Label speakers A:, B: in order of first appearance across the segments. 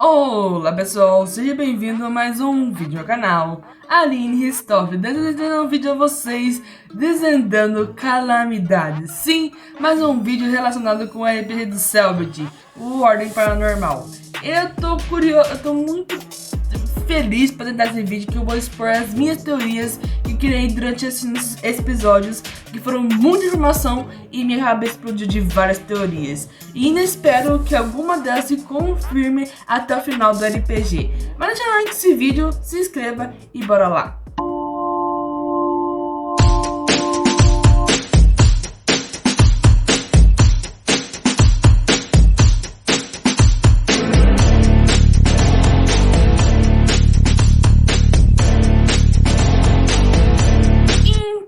A: Olá pessoal, seja bem-vindo a mais um vídeo no canal Aline Ristoff, desejando um vídeo a vocês desvendando calamidades. Sim, mais um vídeo relacionado com o RPG do Selbit, o Ordem Paranormal. Eu tô curioso, eu tô muito feliz para tentar esse vídeo que eu vou expor as minhas teorias que criei durante esses episódios, que foram muita informação e minha cabeça explodiu de várias teorias. E ainda espero que alguma delas se confirme até o final do RPG. Mas deixa eu like esse vídeo, se inscreva e bora lá!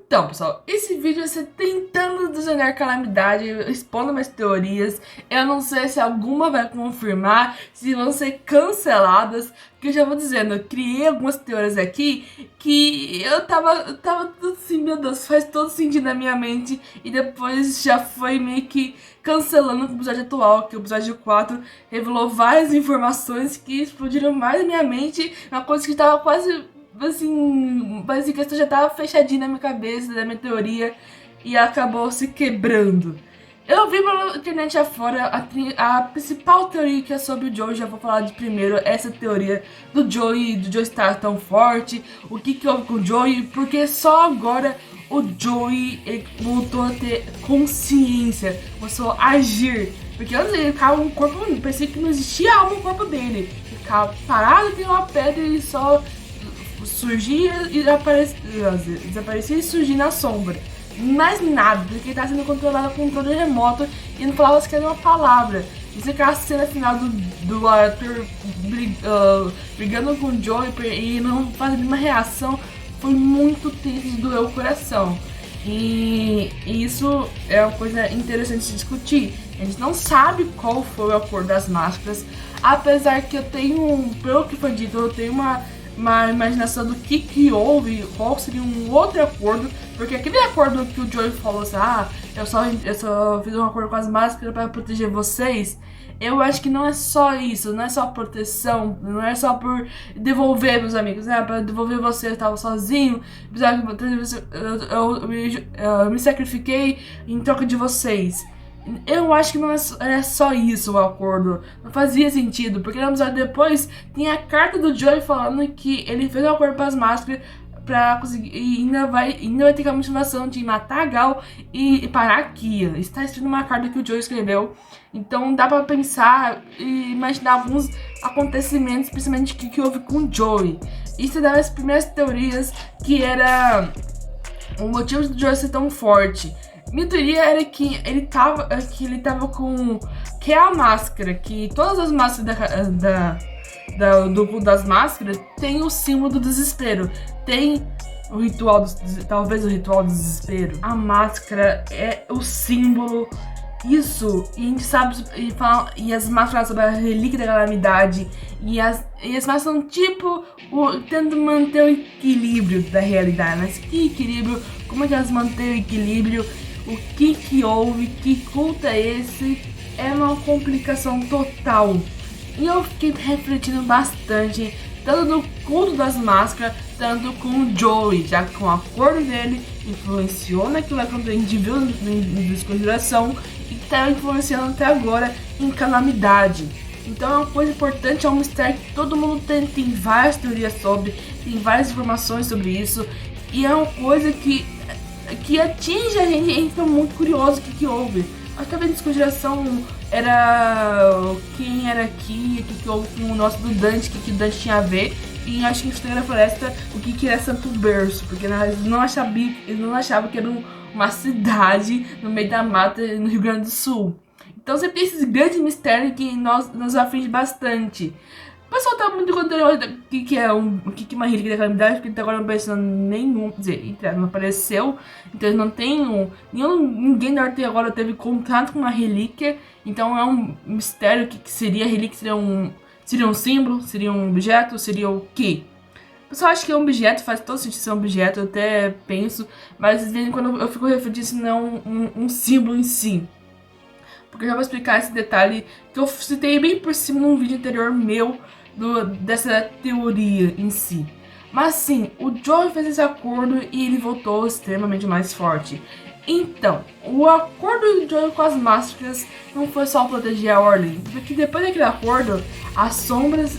A: Então, pessoal, esse vídeo vai ser tentando desenhar calamidade, expondo minhas teorias. Eu não sei se alguma vai confirmar, se vão ser canceladas, que eu já vou dizendo, eu criei algumas teorias aqui que eu tava tudo assim, meu Deus, faz todo sentido na minha mente, e depois já foi meio que cancelando com o episódio atual, que o episódio 4 revelou várias informações que explodiram mais na minha mente, uma coisa que tava quase assim, parece que isso já tava fechadinho na minha cabeça, da minha teoria, e acabou se quebrando. Eu vi pela internet afora a principal teoria que é sobre o Joey, já vou falar de primeiro, essa teoria do Joey estar tão forte, o que houve com o Joey, porque só agora o Joey voltou a ter consciência, começou a agir, porque antes ele ficava um corpo, parecia que não existia alma no corpo dele, ele ficava parado, tem uma pedra e só surgia e desaparecia e surgia na sombra. Mais nada, porque ele tá sendo controlado com controle remoto e não falava sequer uma palavra. E se aquela cena final do Arthur brigando com o Joey e não fazendo nenhuma reação foi muito tenso e doeu o coração. E isso é uma coisa interessante de discutir. A gente não sabe qual foi o acordo das máscaras, apesar que eu tenho, pelo que foi dito, eu tenho uma imaginação do que houve, qual seria um outro acordo, porque aquele acordo que o Joey falou assim, eu só fiz um acordo com as máscaras para proteger vocês, eu acho que não é só isso, não é só proteção, não é só por devolver meus amigos, para devolver você, eu estava sozinho, eu me sacrifiquei em troca de vocês. Eu acho que não é só isso o acordo. Não fazia sentido, porque no episódio depois tem a carta do Joey falando que ele fez um acordo para as máscaras pra conseguir. E ainda vai ter a motivação de matar a Gal e parar aqui. Está escrito numa carta que o Joey escreveu. Então dá pra pensar e imaginar alguns acontecimentos, principalmente o que houve com o Joey. Isso é das primeiras teorias, que era o motivo do Joey ser tão forte. Minha teoria era que ele tava com... que é a máscara, que todas as máscaras das máscaras tem o símbolo do desespero. Tem o ritual, talvez o ritual do desespero. A máscara é o símbolo. Isso, e a gente sabe, e as máscaras sobre a relíquia da calamidade, e as máscaras são tipo, tentando manter o equilíbrio da realidade. Mas que equilíbrio? Como é que elas mantêm o equilíbrio? O que houve? Que culto é esse? É uma complicação total. E eu fiquei refletindo bastante, tanto no culto das máscaras, tanto com o Joey, já que com o acordo dele influenciou naquilo que a gente viu no Desconjuração e que está influenciando até agora em Calamidade. Então é uma coisa importante, é um mistério que todo mundo tem várias teorias sobre, tem várias informações sobre isso, e é uma coisa que atinge a gente tá muito curioso o que houve. Acho que a Desconjuração era quem era aqui, o que houve com o nosso do Dante, o que o Dante tinha a ver. E acho que em Mistério da Floresta o que era Santo Berço, porque eles não achavam que era uma cidade no meio da mata no Rio Grande do Sul. Então sempre tem esses grandes mistérios que nos aflige bastante. O pessoal tá muito conteúdo o que é uma relíquia da calamidade, porque até agora não apareceu nenhum, quer dizer, não apareceu, então não tem ninguém da Arte agora teve contato com uma relíquia, então é um mistério. O que seria a relíquia? Seria um símbolo? Seria um objeto? Seria o quê? O pessoal acha que é um objeto, faz todo sentido ser um objeto, eu até penso, mas às vezes quando eu fico refletindo se não é um símbolo em si. porque eu já vou explicar esse detalhe que eu citei bem por cima num vídeo anterior meu dessa teoria em si. Mas sim, o Joey fez esse acordo e ele voltou extremamente mais forte. Então, o acordo do Joey com as máscaras não foi só proteger a Ordem, porque depois daquele acordo, as sombras,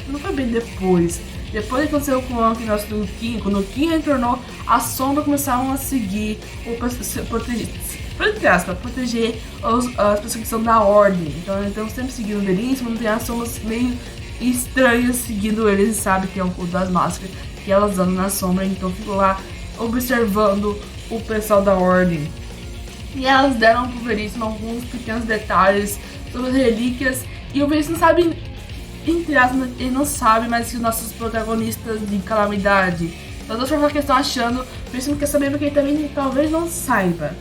A: não foi bem depois que aconteceu com o nosso do Kim, quando o Kim retornou, as sombras começaram a seguir, proteger as pessoas que são da Ordem. Então sempre seguindo o Veríssimo, não tem as sombras meio estranhas seguindo eles, sabe que é o culto das máscaras, que elas andam na sombra, então fico lá observando o pessoal da Ordem. E elas deram pro Veríssimo alguns pequenos detalhes sobre as relíquias, e o Veríssimo sabe, entre aspas, ele não sabe, mas que os nossos protagonistas de Calamidade, todas as pessoas que estão achando, o Veríssimo quer saber porque ele também talvez não saiba.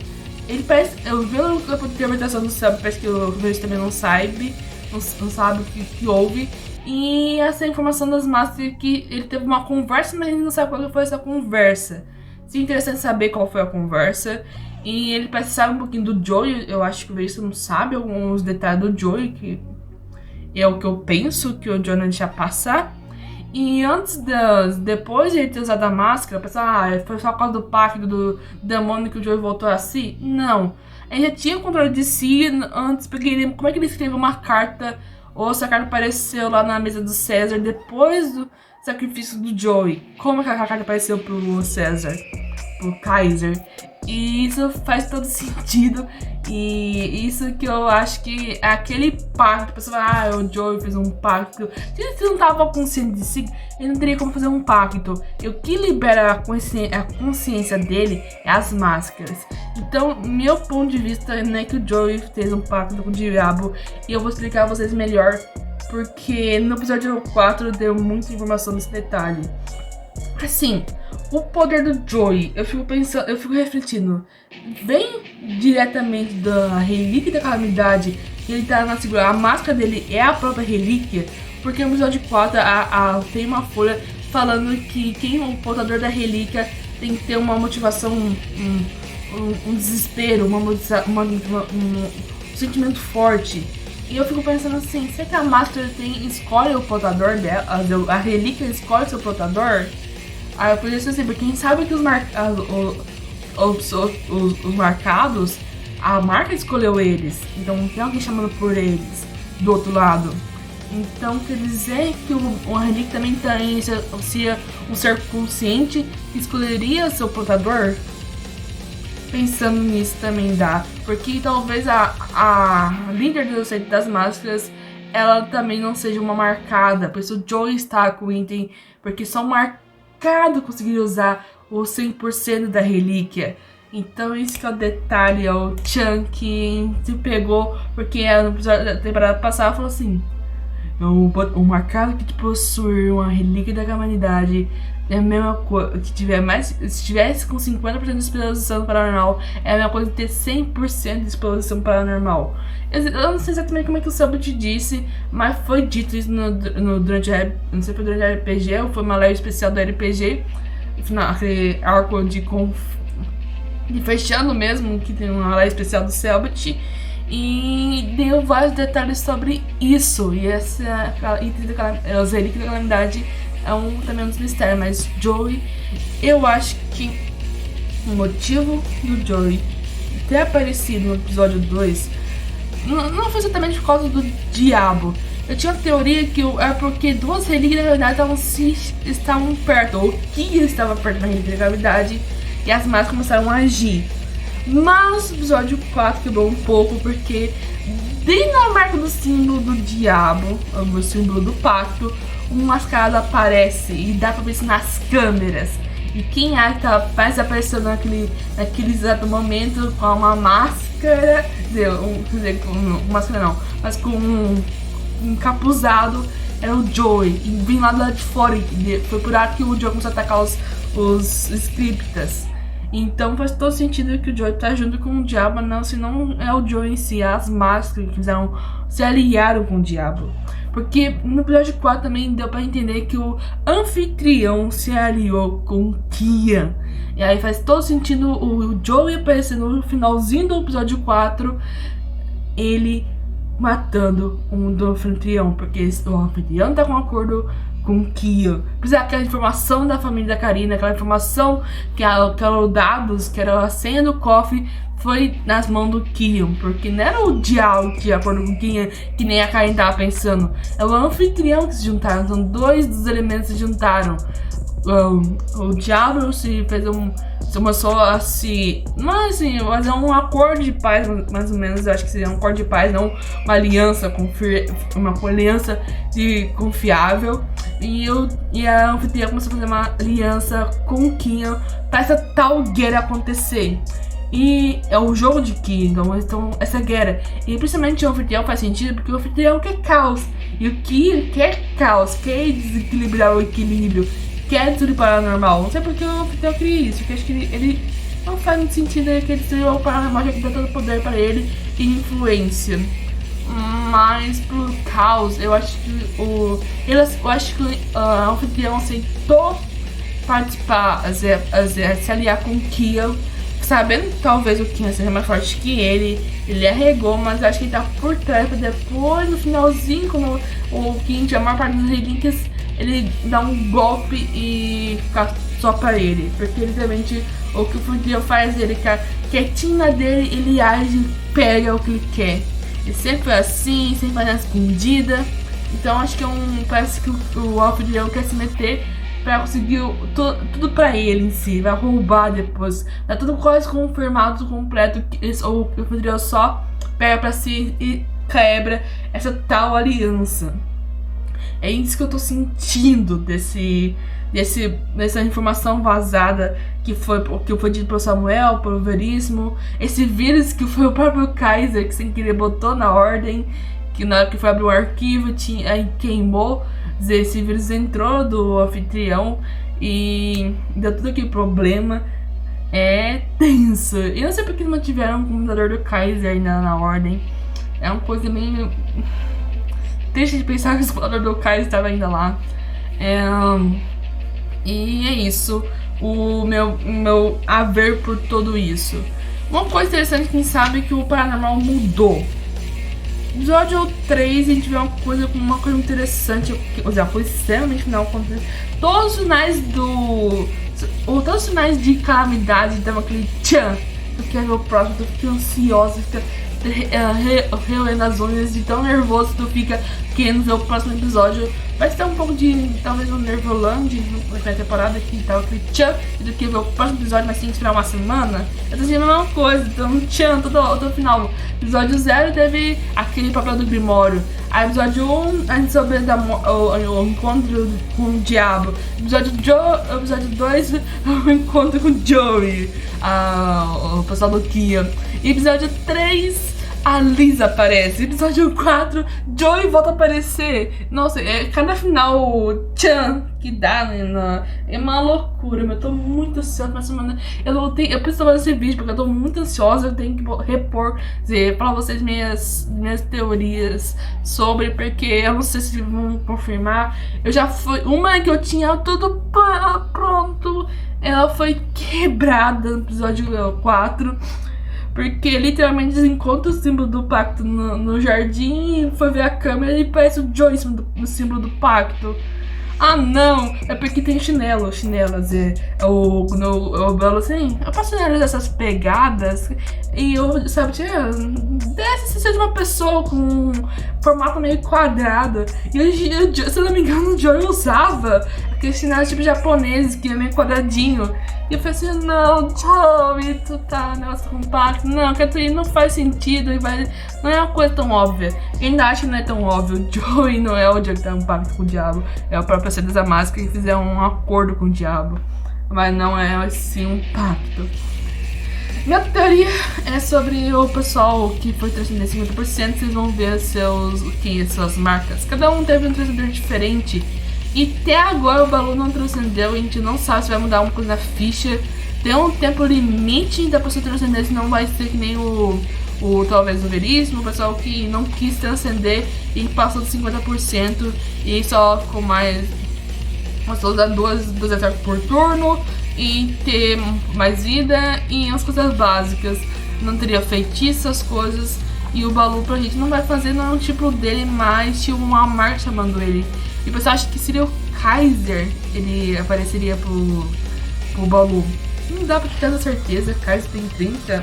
A: Ele parece, eu vi a interpretação do céu, parece que o Veríssimo também não sabe o que houve. E essa informação das máscaras que ele teve uma conversa, mas ele não sabe qual foi essa conversa. Seria interessante saber qual foi a conversa. E ele parece saber um pouquinho do Joey. Eu acho que o Veríssimo não sabe alguns detalhes do Joey, que é o que eu penso que o Joey não deixa passar. E depois de ele ter usado a máscara, pensar, foi só por causa do pacto do demônio que o Joey voltou a si? Não. Ele já tinha o controle de si antes, porque como é que ele escreveu uma carta, ou essa carta apareceu lá na mesa do César depois do sacrifício do Joey? Como que a carta apareceu pro César? Pro Kaiser? E isso faz todo sentido. E isso que eu acho que é aquele pacto. A pessoa fala, o Joey fez um pacto. Se ele não tava consciente de si, ele não teria como fazer um pacto. E o que libera a consciência dele é as máscaras. Então, meu ponto de vista não é que o Joey fez um pacto com o diabo. E eu vou explicar a vocês melhor, porque no episódio 4 deu muita informação nesse detalhe. Assim, o poder do Joey, eu fico refletindo, bem diretamente da relíquia da calamidade, que ele tá na segura, a máscara dele é a própria relíquia, porque no episódio 4 tem uma folha falando que quem é o portador da relíquia tem que ter uma motivação, um desespero, um sentimento forte. E eu fico pensando assim, será que a máscara escolhe o portador dela, a relíquia escolhe seu portador? Aí eu podia ser assim, porque quem sabe que os marcados, a marca escolheu eles. Então não tem alguém chamando por eles do outro lado. Então quer dizer que o relíquia também tem um ser consciente que escolheria seu portador? Pensando nisso também dá. Porque talvez a líder das máscaras, ela também não seja uma marcada. Por isso o Joey está com o item, porque só marcado conseguir usar o 100% da relíquia. Então isso que é o detalhe, é o Chan que se pegou, porque no episódio da temporada passada falou assim, o marcado que te possui uma relíquia da calamidade é a mesma coisa, se tivesse com 50% de exposição paranormal, é a mesma coisa de ter 100% de exposição paranormal. Eu não sei exatamente como é que o Sub te disse, mas foi dito isso durante não sei se foi durante a RPG ou foi uma live especial do RPG, aquele arco de fechando mesmo, que tem uma live especial do Selbit, e deu vários detalhes sobre isso. E os relíquias da calamidade é também um dos mistérios, mas Joey, eu acho que o motivo do Joey ter aparecido no episódio 2 não foi exatamente por causa do diabo. Eu tinha uma teoria que é porque duas relíquias da calamidade estavam perto, ou que estava perto da relíquia da calamidade, e as máscaras começaram a agir. Mas o episódio 4 quebrou um pouco, porque bem na marca do símbolo do diabo, o símbolo do pacto, um mascarado aparece e dá pra ver isso nas câmeras. E quem é que tá mais aparecendo naquele exato momento com uma máscara, máscara não, mas com um encapuzado, era o Joey. E vem lá do lado de fora, e foi por lá que o Joey começou a atacar os scriptas. Então faz todo sentido que o Joey tá junto com o diabo, não, se não é o Joey em si, é as máscaras que fizeram, se aliaram com o diabo. Porque no episódio 4 também deu pra entender que o anfitrião se aliou com Kian. E aí faz todo sentido o Joey aparecer no finalzinho do episódio 4, ele matando um do anfitrião, porque o anfitrião tá com um acordo com o Kill. Precisa aquela informação da família da Karina, aquela informação que eram dados, que era a senha do cofre, foi nas mãos do Kill, porque não era o diabo que, de acordo com o Kill, que nem a Karina tava pensando, é o anfitrião que se juntaram, então dois dos elementos se juntaram. O diabo se começou a se, não é assim, fazer um acordo de paz, mais ou menos. Eu acho que seria um acordo de paz, não uma aliança, uma aliança confiável. E a anfitriã começou a fazer uma aliança com o Kill para essa tal guerra acontecer. E é o jogo de Kill, então essa guerra. E principalmente o anfitrião faz sentido porque o anfitrião quer caos. E o Kill quer caos, quer desequilibrar o equilíbrio, quer tudo paranormal. Não sei porque o anfitrião queria isso, porque acho que ele não faz muito sentido que ele seja o paranormal, já que dá todo o poder para ele e influência. Mas pro caos, eu acho que o anfitrião aceitou participar, se aliar com o Kill, sabendo que talvez o Kill seja mais forte que ele arregou, mas eu acho que ele tá por trás pra depois, no finalzinho, quando o Kill, a maior parte dos relíquias, ele dá um golpe e fica só pra ele. Porque literalmente o que o Anfitrião faz, ele fica quietinho na dele, ele age e pega o que ele quer. Ele sempre foi assim, sempre vai na escondida. Então acho que parece que o Anfitrião quer se meter pra conseguir tudo pra ele em si. Vai roubar depois. Tá tudo quase confirmado, tudo completo. O Anfitrião só pega pra si e quebra essa tal aliança. É isso que eu tô sentindo dessa informação vazada que foi dito pro Samuel, pro Veríssimo. Esse vírus que foi o próprio Kaiser que sem querer botou na ordem, que na hora que foi abrir o arquivo aí queimou. Esse vírus entrou do anfitrião e deu tudo aquele problema. É tenso. Eu não sei porque eles mantiveram o computador do Kaiser ainda na ordem. É uma coisa meio triste de pensar que o computador do Kaiser estava ainda lá. E é isso. O meu haver por tudo isso. Uma coisa interessante, quem sabe, é que o paranormal mudou. Episódio 3 a gente vê uma coisa muito interessante, que já foi extremamente final. Todos os sinais todos os sinais de calamidade dão aquele tchan. Tu quer ver o próximo, tu fica ansioso, fica reoendo as unhas de tão nervoso que tu fica querendo ver o próximo episódio. Vai ter um pouco de, talvez, um Nervoland na primeira temporada, que tava aquele tchan, do que ver o próximo episódio, mas tem que esperar uma semana. Eu tô sentindo a mesma coisa, então tchan, todo final. Episódio 0 teve aquele papel do Grimório. Aí episódio 1, a gente soube o encontro com o diabo. Episódio 2, o encontro com o Joey, o pessoal do Kia. E episódio 3, a Lisa aparece. Episódio 4, Joey volta a aparecer. Nossa, cada final tchan que dá, né? É uma loucura. Eu tô muito ansiosa pra semana. Eu preciso fazer esse vídeo porque eu tô muito ansiosa. Eu tenho que falar vocês minhas teorias sobre, porque eu não sei se vão confirmar. Eu já fui. Uma que eu tinha tudo pronto, ela foi quebrada no episódio 4. Porque literalmente eles encontram o símbolo do pacto no jardim e foi ver a câmera e parece o Joyce no símbolo do pacto. Ah não, é porque tem chinelas, eu falo assim, eu posso analisar essas pegadas e eu, sabe, se seja uma pessoa com um formato meio quadrado, e se eu não me engano o Joey usava aqueles chinelos tipo japoneses, que é meio quadradinho, e eu falei assim, não, Joey, tu tá negócio compacto, não, que não faz sentido, não é uma coisa tão óbvia. Quem ainda acha que não é tão óbvio, o Joey não é o Joey que tá em um pacto com o diabo, é o próprio Cedras da Máscara que fizeram um acordo com o diabo, mas não é assim um pacto. Minha teoria é sobre o pessoal que foi transcender 50%, vocês vão ver suas marcas. Cada um teve um transcendedor diferente. E até agora o Balu não transcendeu, a gente não sabe se vai mudar alguma coisa na ficha. Tem um tempo limite da pessoa transcender, senão vai ser que nem talvez o Veríssimo, o pessoal que não quis transcender e passou de 50% e só ficou mais. Passou a dar duas ataques por turno e ter mais vida e as coisas básicas. Não teria feitiço, as coisas. E o Baloo pra gente não vai fazer não tipo dele, mas tinha uma marca chamando ele. E o pessoal acha que seria o Kaiser, ele apareceria pro Baloo. Não dá pra ter tanta certeza, Kaiser tem 30.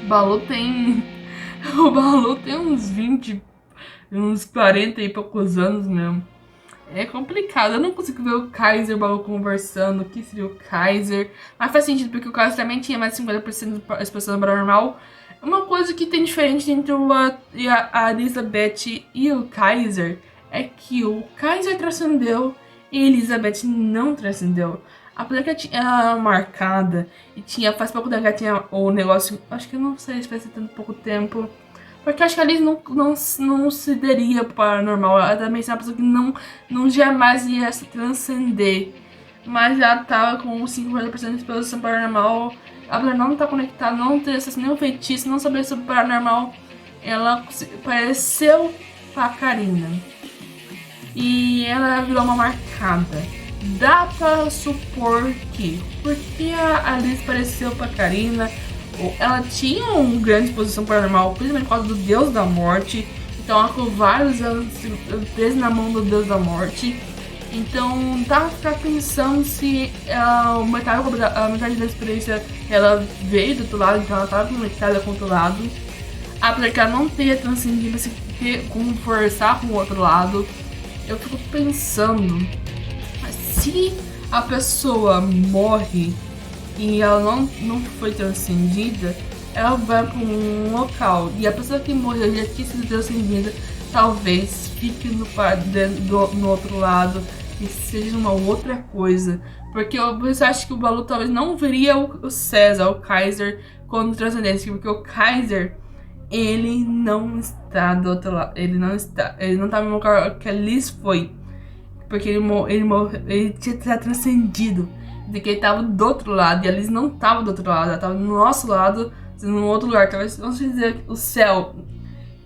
A: Baloo tem... O Baloo tem uns 20, uns 40 e poucos anos mesmo. É complicado, eu não consigo ver o Kaiser e o Baloo conversando, o que seria o Kaiser. Mas faz sentido, porque o Kaiser também tinha mais de 50% de expressão paranormal. Uma coisa que tem diferente entre a Elizabeth e o Kaiser é que o Kaiser transcendeu e a Elizabeth não transcendeu. A placa tinha marcada e tinha, faz pouco tempo que tinha o negócio, acho que eu não sei se faz tanto pouco tempo. Porque acho que a Liz não se daria pro paranormal. Ela também é uma pessoa que não jamais ia se transcender. Mas já tava com 50% de exposição paranormal. Ela não tá conectada, não ter acesso nenhum feitiço, não saber sobre paranormal. Ela apareceu pra Karina. E ela virou uma marcada. Dá pra supor que, porque a Liz apareceu pra Karina, ela tinha uma grande exposição paranormal, principalmente por causa do Deus da Morte. Então ela ficou vários anos presa na mão do Deus da Morte. Então dá pra ficar pensando se a metade da experiência ela veio do outro lado, então ela estava conectada com o outro lado. Apesar que ela não tenha transcendido, se conversar com o outro lado. Eu fico pensando, se a pessoa morre e ela não foi transcendida, ela vai para um local. E a pessoa que morreu já tinha sido transcendida, talvez fique no outro lado e seja uma outra coisa. Porque você acha que o Baloo talvez não veria o César, o Kaiser, quando transcendesse. Porque o Kaiser, ele não está do outro lado. Ele não tá no local que a Liz foi. Porque ele tinha transcendido. De que ele tava do outro lado, e a Liz não tava do outro lado, ela tava no nosso lado, no outro lugar, talvez, vamos dizer, o céu.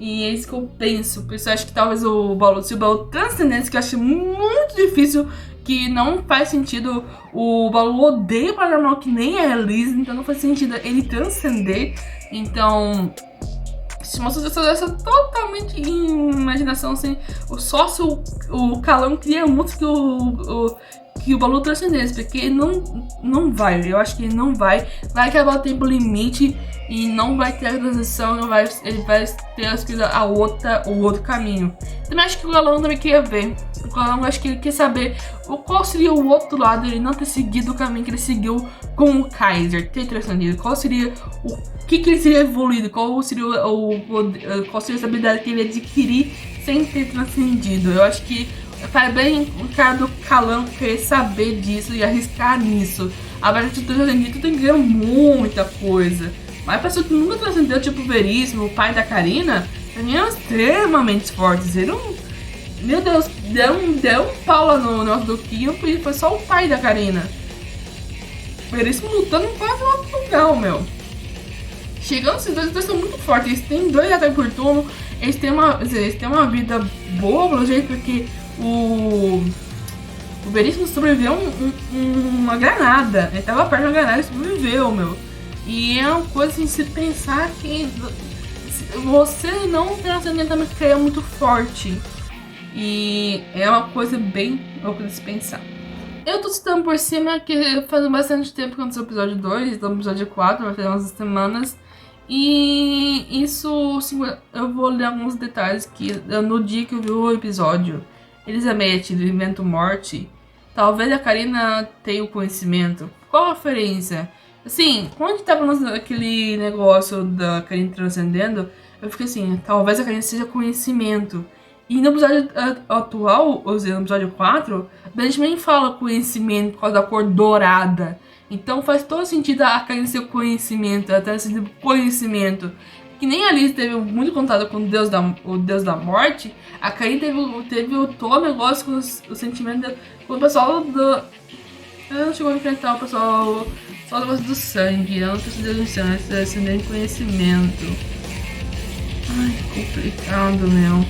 A: E é isso que eu penso. O pessoal acha que talvez se o Baloo transcendesse, que eu acho muito difícil, que não faz sentido. O Baloo odeia o paranormal que nem a Liz, então não faz sentido ele transcender. Então, se mostra essa totalmente imaginação, assim, só se o Calão queria muito que o Baloo transcendesse, porque não vai, eu acho que ele não vai acabar o tempo limite e não vai ter a transição, ele vai ter escolhido o outro caminho. Também acho que o Galão também queria ver, o Galão acho que ele quer saber qual seria o outro lado, ele não ter seguido o caminho que ele seguiu com o Kaiser, ter transcendido, qual seria o que ele seria evoluído, qual seria essa habilidade que ele ia adquirir sem ter transcendido. Eu acho que faz bem o cara do Calão querer saber disso e arriscar nisso. Agora que tu transcendido, tu tem que ver muita coisa. Mas a pessoa que nunca transcendeu, tipo o Veríssimo, o pai da Karina, também eram extremamente fortes. Ele não... Meu Deus, deu um pau lá no negócio do Kimpo e foi só o pai da Karina. O Veríssimo lutando quase no outro lugar, meu. Chegando, esses dois são muito fortes. Eles têm 2 ataques por turno. Eles têm uma vida boa, pelo jeito, porque o Veríssimo sobreviveu uma granada. Ele tava perto de uma granada e sobreviveu, meu. E é uma coisa assim, se pensar que você não transcendentalmente é muito forte. E é uma coisa bem louca de se pensar. Eu tô citando por cima que faz bastante tempo que eu não sei o episódio 2, então o episódio 4, vai ter umas semanas. E isso, assim, eu vou ler alguns detalhes que no dia que eu vi o episódio, Elizabeth do Invento Morte, talvez a Karina tenha o conhecimento. Qual a referência? Assim, quando tava aquele negócio da Karina transcendendo, eu fiquei assim, talvez a Karina seja conhecimento. E no episódio atual, ou seja, no episódio 4, Benjamin fala conhecimento por causa da cor dourada. Então faz todo sentido a Karina ser conhecimento, ela ter sido conhecimento. Que nem a Liz teve muito contato com o Deus da Morte, a Karina teve todo o negócio com o sentimento com o pessoal do... Ela não chegou a enfrentar o pessoal só do negócio do sangue, ela não precisa de sangue, ela precisa de conhecimento. Ai, que complicado, meu.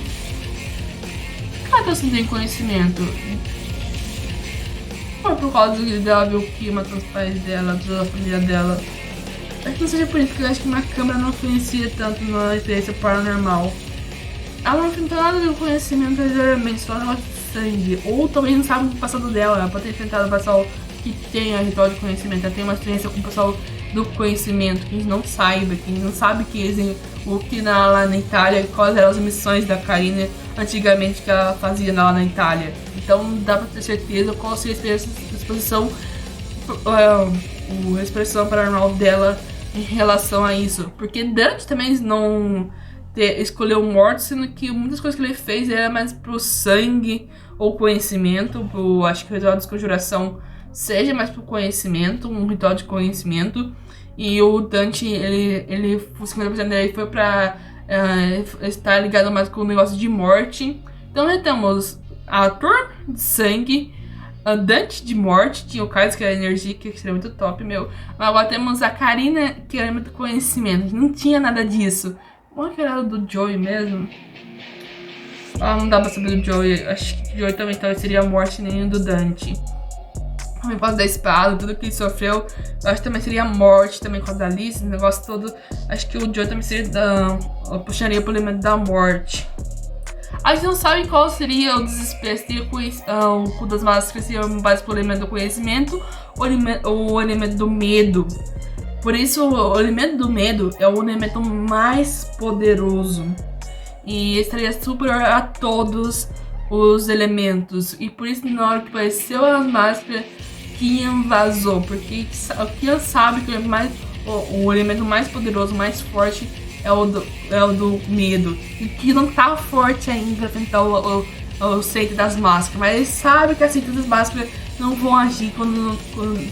A: Ela tá sem conhecimento. Foi por causa dela ver o que matou os pais dela, toda a família dela. Acho que não seja por isso, porque eu acho que uma câmera não influencia tanto na experiência paranormal. Ela não tem nada do conhecimento verdadeiramente, só um negócio de sangue. Ou também não sabe o passado dela. Ela pode ter enfrentado o pessoal que tem a ritual de conhecimento. Ela tem uma experiência com o pessoal do conhecimento, que a gente não saiba, que a gente não sabe o que lá na Itália, quais eram as missões da Karina antigamente que ela fazia lá na Itália. Então não dá pra ter certeza qual seria a expressão paranormal dela em relação a isso. Porque Dante também não escolheu morte, sendo que muitas coisas que ele fez era mais pro sangue ou conhecimento. Acho que o ritual de desconjuração seja mais pro conhecimento, um ritual de conhecimento. E o Dante, ele 50% dele foi pra estar ligado mais com o negócio de morte. Então nós temos Arthur de sangue, a Dante de morte, tinha o Kais que era energia, que seria muito top, meu. Agora temos a Karina, que era muito conhecimento, não tinha nada disso. Como é que era do Joey mesmo? Não dá pra saber do Joey, acho que o Joey também talvez seria a morte nem o do Dante. Por causa da espada, tudo que ele sofreu, eu acho que também seria a morte, também por causa da Alice, esse negócio todo. Acho que o Joey também seria eu puxaria pro elemento da morte. A gente não sabe qual seria o desespero, seria o cu das máscaras, seria mais pro elemento do conhecimento ou o elemento do medo. Por isso, o elemento do medo é o elemento mais poderoso e estaria superior a todos os elementos. E por isso, na hora que apareceu a máscara, Kian vazou, porque o Kian sabe que o elemento mais poderoso, mais forte é o do medo. E que não tá forte ainda pra enfrentar o seito das máscaras, mas ele sabe que as seitas das máscaras não vão agir quando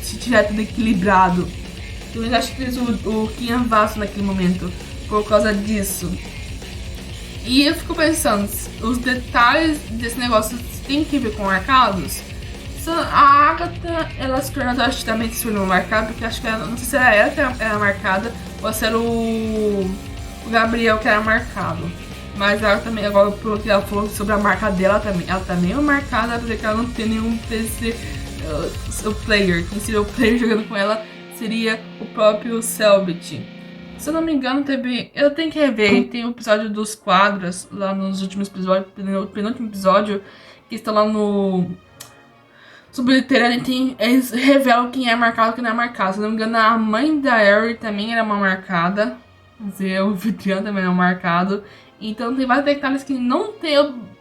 A: se tiver tudo equilibrado. Então eu acho que o Kian vaza naquele momento por causa disso. E eu fico pensando, os detalhes desse negócio tem que ver com marcados? A Agatha, ela se tornou drasticamente marcada, porque acho que não sei se era ela que era marcada ou se era o Gabriel que era marcado. Mas ela também, agora pelo que ela falou sobre a marca dela também, ela também é marcada, porque ela não tem nenhum PC o player. Quem seria o player jogando com ela seria o próprio Selbit. Se eu não me engano, eu tenho que rever, tem o episódio dos quadros lá nos últimos episódios, no penúltimo episódio, que está lá no Subliteralmente, eles revelam quem é marcado e quem não é marcado. Se eu não me engano, a mãe da Harry também era uma marcada. Quer dizer, o anfitrião também é um marcado. Então tem vários detalhes que não tem.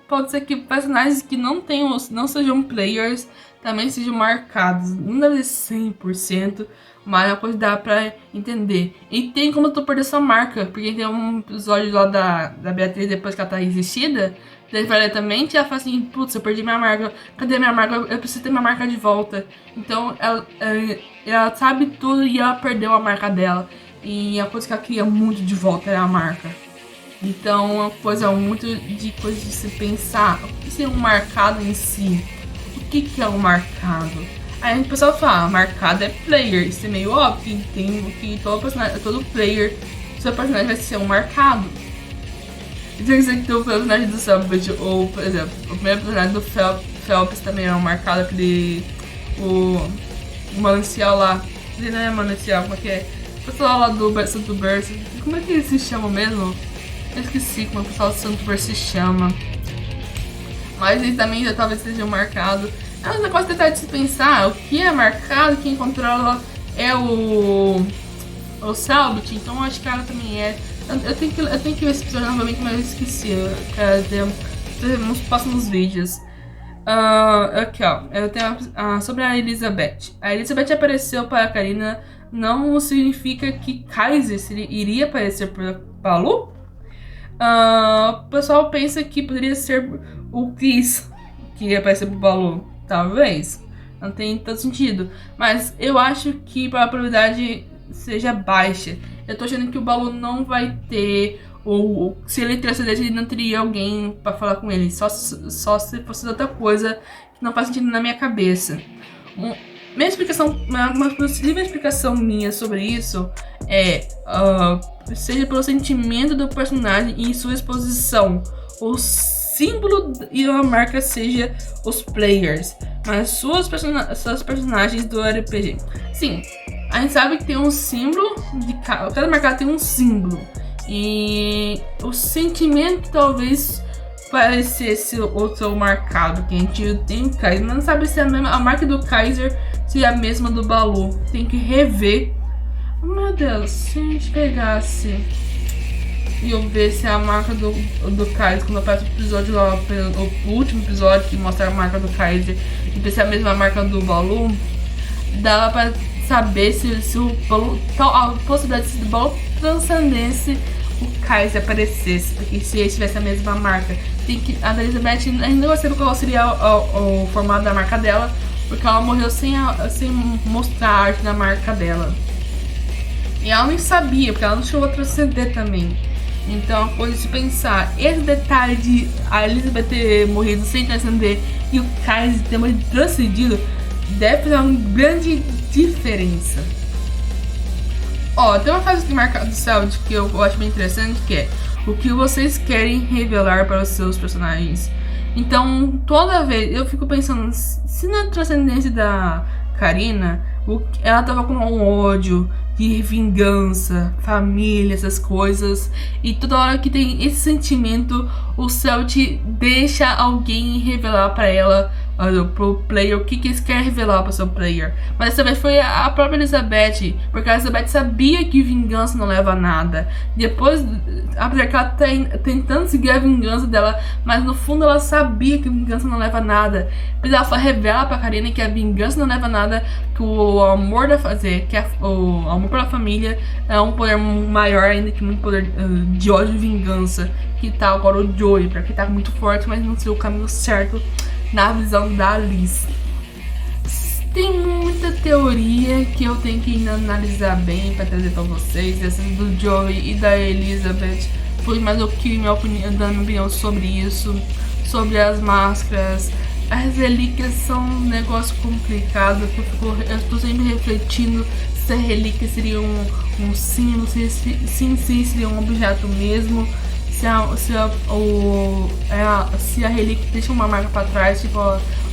A: Pode ser que personagens que não sejam players também sejam marcados. Não deve ser 100%, mas é uma coisa que dá pra entender. E tem como tu perder sua marca, porque tem um episódio lá da Beatriz depois que ela tá resistida. Diretamente, ela fala assim, putz, eu perdi minha marca, cadê minha marca? Eu preciso ter minha marca de volta. Então ela sabe tudo e ela perdeu a marca dela. E a coisa que ela queria muito de volta era a marca. Então é uma coisa muito de coisa de se pensar. O que seria um marcado em si? O que é um marcado? Aí o pessoal fala, marcado é player. Isso é meio óbvio, que todo player, seu personagem vai ser um marcado. Então isso aqui tem o personagem do Selbit, ou por exemplo, o primeiro personagem do Phelps também é um marcado, o manancial lá. Ele não é manancial, como é que é? O pessoal lá do Santo Berço, como é que eles se chamam mesmo? Eu esqueci como o pessoal do Santo Berço se chama. Mas ele também já talvez seja marcado. É um negócio de tentar de se pensar, o que é marcado, quem controla é o Selbit, então eu acho que ela também é. Eu tenho que ver esse episódio novamente, mas eu esqueci. Nos próximos vídeos. Aqui, ó. Eu tenho sobre a Elizabeth. A Elizabeth apareceu para a Karina. Não significa que Kaiser iria aparecer para Balu. O pessoal pensa que poderia ser o Chris que ia aparecer para Balu. Talvez. Não tem tanto sentido. Mas eu acho que a probabilidade seja baixa. Eu tô achando que o Balu não vai ter, ou se ele tivesse desse, ele não teria alguém pra falar com ele. Só se fosse outra coisa que não faz sentido na minha cabeça. Minha explicação, uma possível explicação minha sobre isso é seja pelo sentimento do personagem em sua exposição. O símbolo e a marca seja os players, mas suas personagens do RPG. Sim. A gente sabe que tem um símbolo, cada marcado tem um símbolo. E o sentimento talvez parecesse outro marcado que a gente tem o Kaiser. Mas não sabe se é a marca do Kaiser se é a mesma do Baloo. Tem que rever. Meu Deus, se a gente pegasse e eu ver se é a marca do Kaiser, quando aparece o episódio lá, o último episódio que mostra a marca do Kaiser, e ver se é a mesma marca do Baloo, dava pra saber se o Baloo, a possibilidade de o Baloo transcendesse o Kaiser aparecesse, porque se ele tivesse a mesma marca, tem que a Elizabeth ainda não sabe qual seria o formato da marca dela, porque ela morreu sem mostrar a arte da marca dela. E ela nem sabia, porque ela não chegou a transcender também. Então, a coisa de pensar, esse detalhe de a Elizabeth ter morrido sem transcender e o Kaiser ter morrido transcendido deve fazer uma grande diferença. Ó, tem uma frase de marca do Salad que eu acho bem interessante, que é: o que vocês querem revelar para os seus personagens. Então, toda vez eu fico pensando, se na transcendência da Karina, ela tava com um ódio de vingança, família, essas coisas, e toda hora que tem esse sentimento, o Celt deixa alguém revelar para ela, pro player, o que eles querem revelar para o seu player. Mas dessa vez foi a própria Elizabeth, porque a Elizabeth sabia que vingança não leva a nada. Depois, apesar que ela tá tentando seguir a vingança dela, mas no fundo ela sabia que vingança não leva a nada. Mas ela revela pra Karina que a vingança não leva a nada, que o amor da fazer, que o amor pela família é um poder maior ainda que muito poder de ódio e vingança, que tá agora o Joey, porque tá muito forte, mas não sei o caminho certo na visão da Alice. Tem muita teoria que eu tenho que ainda analisar bem para trazer para vocês. Essa do Joey e da Elizabeth foi mais o que minha opinião sobre isso, sobre as máscaras. As relíquias são um negócio complicado, eu estou sempre refletindo se a relíquia seria um símbolo, se seria um objeto mesmo. Se a relíquia deixa uma marca pra trás, tipo,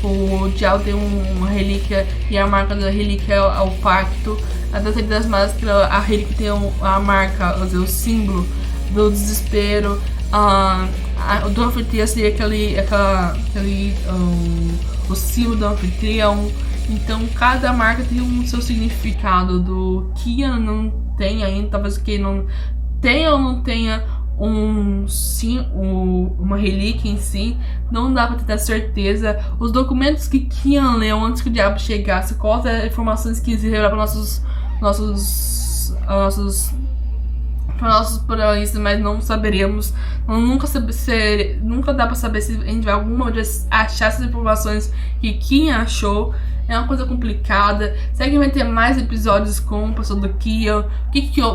A: o diabo tem uma relíquia e a marca da relíquia é o pacto. A da série das máscaras, a relíquia tem a marca, o símbolo do desespero. O do anfitrião seria o símbolo do anfitrião. Então cada marca tem um seu significado. Do Kian não tem ainda, talvez que não tenha ou não tenha uma relíquia em si, não dá pra ter certeza. Os documentos que Kian leu antes que o diabo chegasse, quais as informações que se revelar para nossos protagonistas, mas não saberemos. Nunca dá pra saber se a gente vai alguma vez achar essas informações que Kian achou. É uma coisa complicada. Será que vai ter mais episódios com o pessoal do Kian?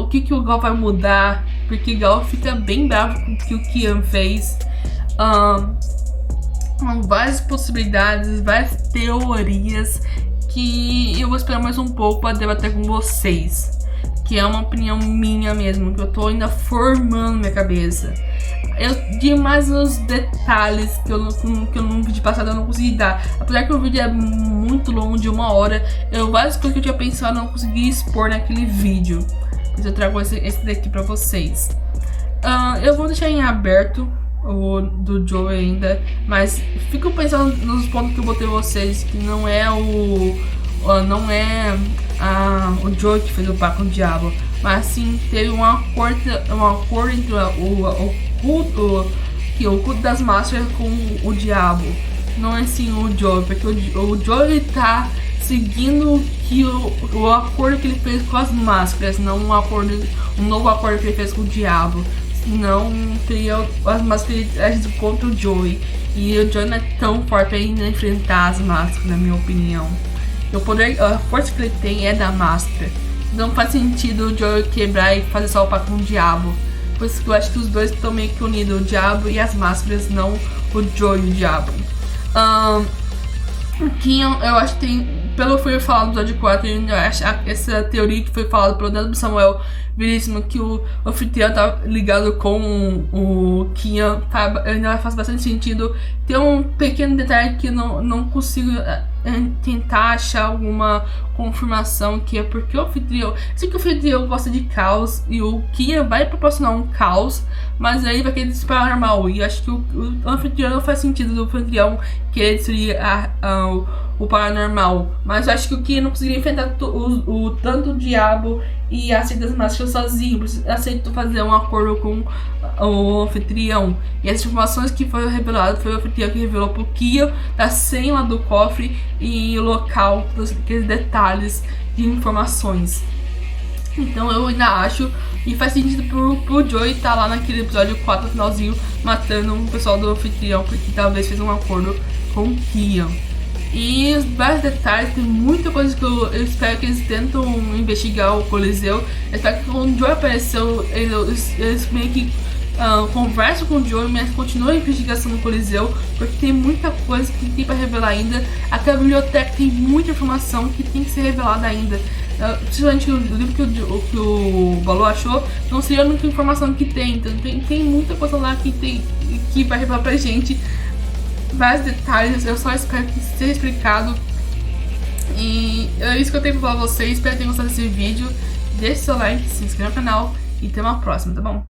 A: O que o Gal vai mudar? Porque o Gal fica bem bravo com o que o Kian fez. Várias possibilidades, várias teorias que eu vou esperar mais um pouco para debater com vocês. Que é uma opinião minha mesmo, que eu tô ainda formando minha cabeça. Eu di mais uns detalhes que eu no vídeo passado eu não consegui dar. Apesar que o vídeo é muito longo, de 1 hora, várias coisas que eu tinha pensado eu não consegui expor naquele vídeo. Mas eu trago esse daqui pra vocês. Eu vou deixar em aberto o do Joe ainda, mas fico pensando nos pontos que eu botei vocês, que não é o Joe que fez o pacto com o diabo, mas sim teve um acordo entre o culto das máscaras com o diabo. Não é sim o Joe, porque o Joe tá seguindo o acordo que ele fez com as máscaras, não um novo acordo que ele fez com o diabo. Não teria as máscaras agindo contra o Joey. E o Joey não é tão forte pra ainda enfrentar as máscaras, na minha opinião. A força que ele tem é da máscara. Não faz sentido o Joey quebrar e fazer só o pacto com o diabo. Por isso que eu acho que os dois estão meio que unidos, o diabo e as máscaras, não o Joey e o diabo. O Kian, eu acho que tem, pelo que foi falado no episódio 4, eu acho essa teoria que foi falada pelo Dado Samuel Veríssimo, que o anfitrião tá ligado com o Kian, ainda faz bastante sentido. Tem um pequeno detalhe que eu não consigo tentar achar alguma confirmação que é porque o anfitrião... Sei que o anfitrião gosta de caos e o Kian vai proporcionar um caos, mas aí vai querer disparar normal. E acho que o anfitrião não faz sentido do anfitrião querer destruir o paranormal. Mas eu acho que o Kian não conseguiria enfrentar o tanto o diabo e as Seitas Mágicas sozinho. Aceitou fazer um acordo com o anfitrião. E as informações que foram reveladas foi o anfitrião que revelou pro Kian da senha lá do cofre e o local, aqueles detalhes de informações. Então eu ainda acho, e faz sentido pro Joey estar lá naquele episódio 4 no finalzinho, matando o pessoal do anfitrião, porque talvez fez um acordo com o Kian. E os vários detalhes, tem muita coisa que eu espero que eles tentam investigar o Coliseu. Eu espero que quando o Joey apareceu, eles meio que conversam com o Joey, mas continuam a investigação no Coliseu, porque tem muita coisa que tem pra revelar ainda. Aquela biblioteca tem muita informação que tem que ser revelada ainda. Principalmente o livro que o Baloo achou, não seria a única informação que tem. Então tem muita coisa lá que vai revelar pra gente vários detalhes. Eu só espero que seja explicado. E é isso que eu tenho pra falar pra vocês. Espero que tenham gostado desse vídeo. Deixe seu like, se inscreva no canal e até uma próxima, tá bom?